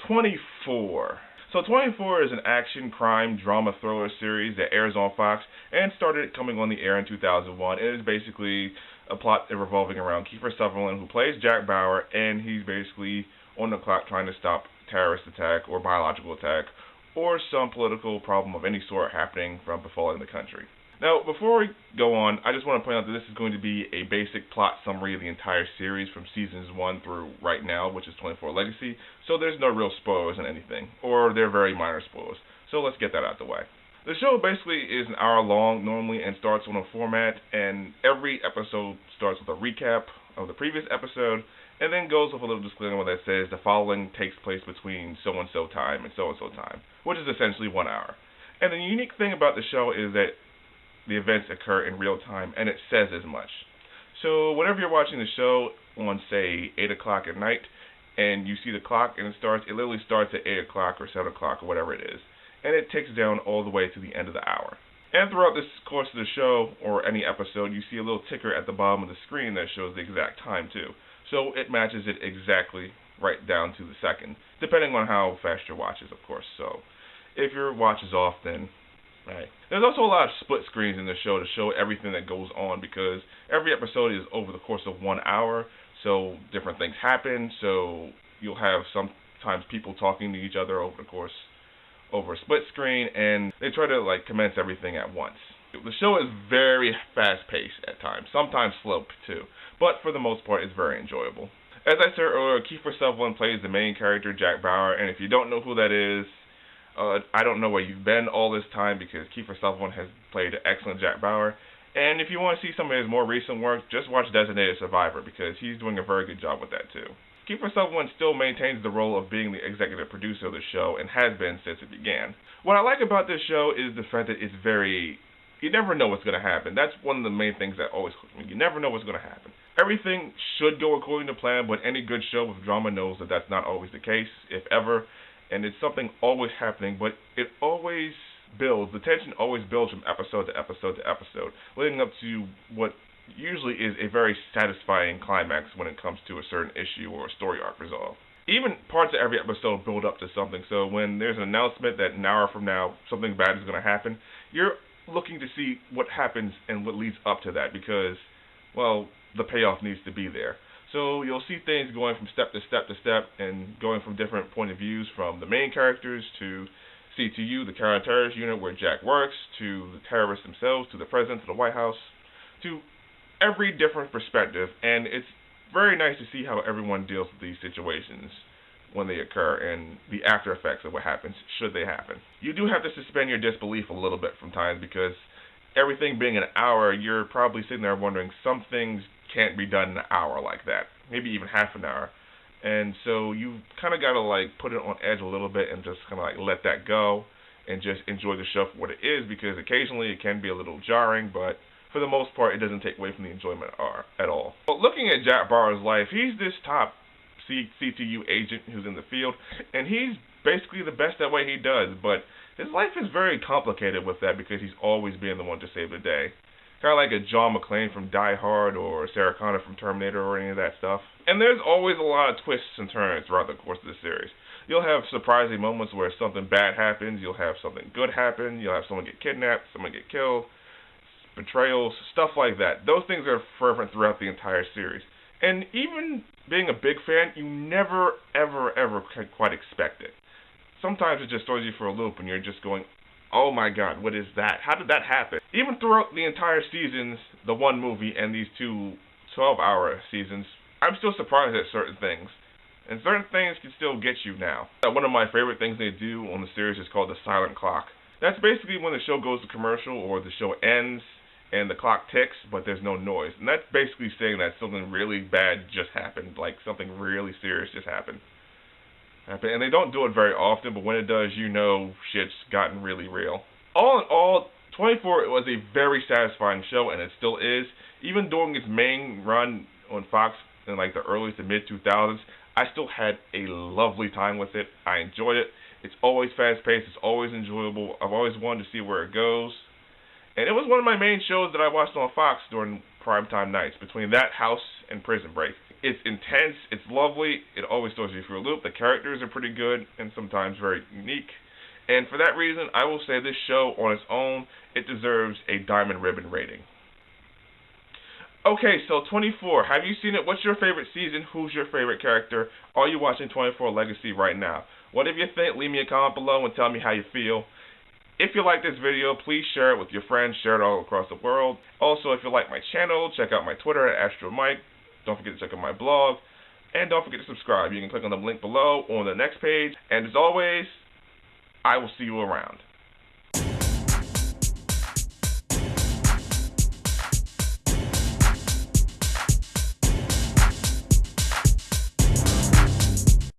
24. So 24 is an action, crime, drama, thriller series that airs on Fox and started coming on the air in 2001. It is basically a plot revolving around Kiefer Sutherland, who plays Jack Bauer, and he's basically on the clock trying to stop terrorist attack or biological attack or some political problem of any sort happening from befalling the country. Now, before we go on, I just want to point out that this is going to be a basic plot summary of the entire series from seasons 1 through right now, which is 24 Legacy, so there's no real spoilers in anything, or they're very minor spoilers. So let's get that out of the way. The show basically is an hour long normally and starts on a format, and every episode starts with a recap of the previous episode, and then goes with a little disclaimer that says the following takes place between so-and-so time and so-and-so time, which is essentially 1 hour. And the unique thing about the show is that the events occur in real time, and it says as much. So whenever you're watching the show on, say, 8 o'clock at night, and you see the clock and it literally starts at 8 o'clock or 7 o'clock or whatever it is, and it ticks down all the way to the end of the hour. And throughout this course of the show, or any episode, you see a little ticker at the bottom of the screen that shows the exact time too. So it matches it exactly right down to the second, depending on how fast your watch is, of course. So if your watch is off, then right. There's also a lot of split screens in the show to show everything that goes on, because every episode is over the course of 1 hour, so different things happen. So you'll have sometimes people talking to each other over a split screen, and they try to commence everything at once. The show is very fast-paced at times, sometimes slow too, but for the most part it's very enjoyable. As I said earlier, Kiefer Sutherland plays the main character, Jack Bauer, and if you don't know who that is, I don't know where you've been all this time, because Kiefer Sutherland has played an excellent Jack Bauer. And if you want to see some of his more recent work, just watch Designated Survivor, because he's doing a very good job with that too. Kiefer Sutherland still maintains the role of being the executive producer of the show, and has been since it began. What I like about this show is the fact that it's you never know what's going to happen. That's one of the main things that always hooks me. You never know what's going to happen. Everything should go according to plan, but any good show with drama knows that that's not always the case, if ever. And it's something always happening, but it always builds. The tension always builds from episode to episode to episode, leading up to what usually is a very satisfying climax when it comes to a certain issue or a story arc resolve. Even parts of every episode build up to something, so when there's an announcement that an hour from now something bad is going to happen, you're looking to see what happens and what leads up to that, because, well, the payoff needs to be there. So you'll see things going from step to step to step, and going from different point of views, from the main characters to CTU, the counter-terrorism unit where Jack works, to the terrorists themselves, to the president, to the White House, to every different perspective. And it's very nice to see how everyone deals with these situations when they occur, and the after effects of what happens should they happen. You do have to suspend your disbelief a little bit from times, because everything being an hour, you're probably sitting there wondering, some things can't be done in an hour like that, maybe even half an hour. And so you kind of got to put it on edge a little bit and just kind of let that go and just enjoy the show for what it is, because occasionally it can be a little jarring, but for the most part it doesn't take away from the enjoyment at all. But looking at Jack Bauer's life, he's this top CTU agent who's in the field, and he's basically the best at what he does, but his life is very complicated with that, because he's always being the one to save the day. Kind of like a John McClane from Die Hard, or Sarah Connor from Terminator, or any of that stuff. And there's always a lot of twists and turns throughout the course of the series. You'll have surprising moments where something bad happens, you'll have something good happen, you'll have someone get kidnapped, someone get killed, betrayals, stuff like that. Those things are fervent throughout the entire series. And even being a big fan, you never, ever, ever can quite expect it. Sometimes it just throws you for a loop, and you're just going, oh my god, what is that? How did that happen? Even throughout the entire seasons, the one movie and these two 12-hour seasons, I'm still surprised at certain things. And certain things can still get you now. One of my favorite things they do on the series is called the silent clock. That's basically when the show goes to commercial, or the show ends and the clock ticks, but there's no noise. And that's basically saying that something really bad just happened, like something really serious just happened. And they don't do it very often, but when it does, you know shit's gotten really real. All in all, 24 was a very satisfying show, and it still is. Even during its main run on Fox in the early to mid-2000s, I still had a lovely time with it. I enjoyed it. It's always fast-paced. It's always enjoyable. I've always wanted to see where it goes. And it was one of my main shows that I watched on Fox during primetime nights, between that, House, and Prison Break. It's intense, it's lovely, it always throws you through a loop. The characters are pretty good and sometimes very unique. And for that reason, I will say this show on its own, it deserves a diamond ribbon rating. Okay, so 24. Have you seen it? What's your favorite season? Who's your favorite character? Are you watching 24 Legacy right now? Whatever you think, leave me a comment below and tell me how you feel. If you like this video, please share it with your friends. Share it all across the world. Also, if you like my channel, check out my Twitter at AstroMike. Don't forget to check out my blog. And don't forget to subscribe. You can click on the link below on the next page. And as always, I will see you around.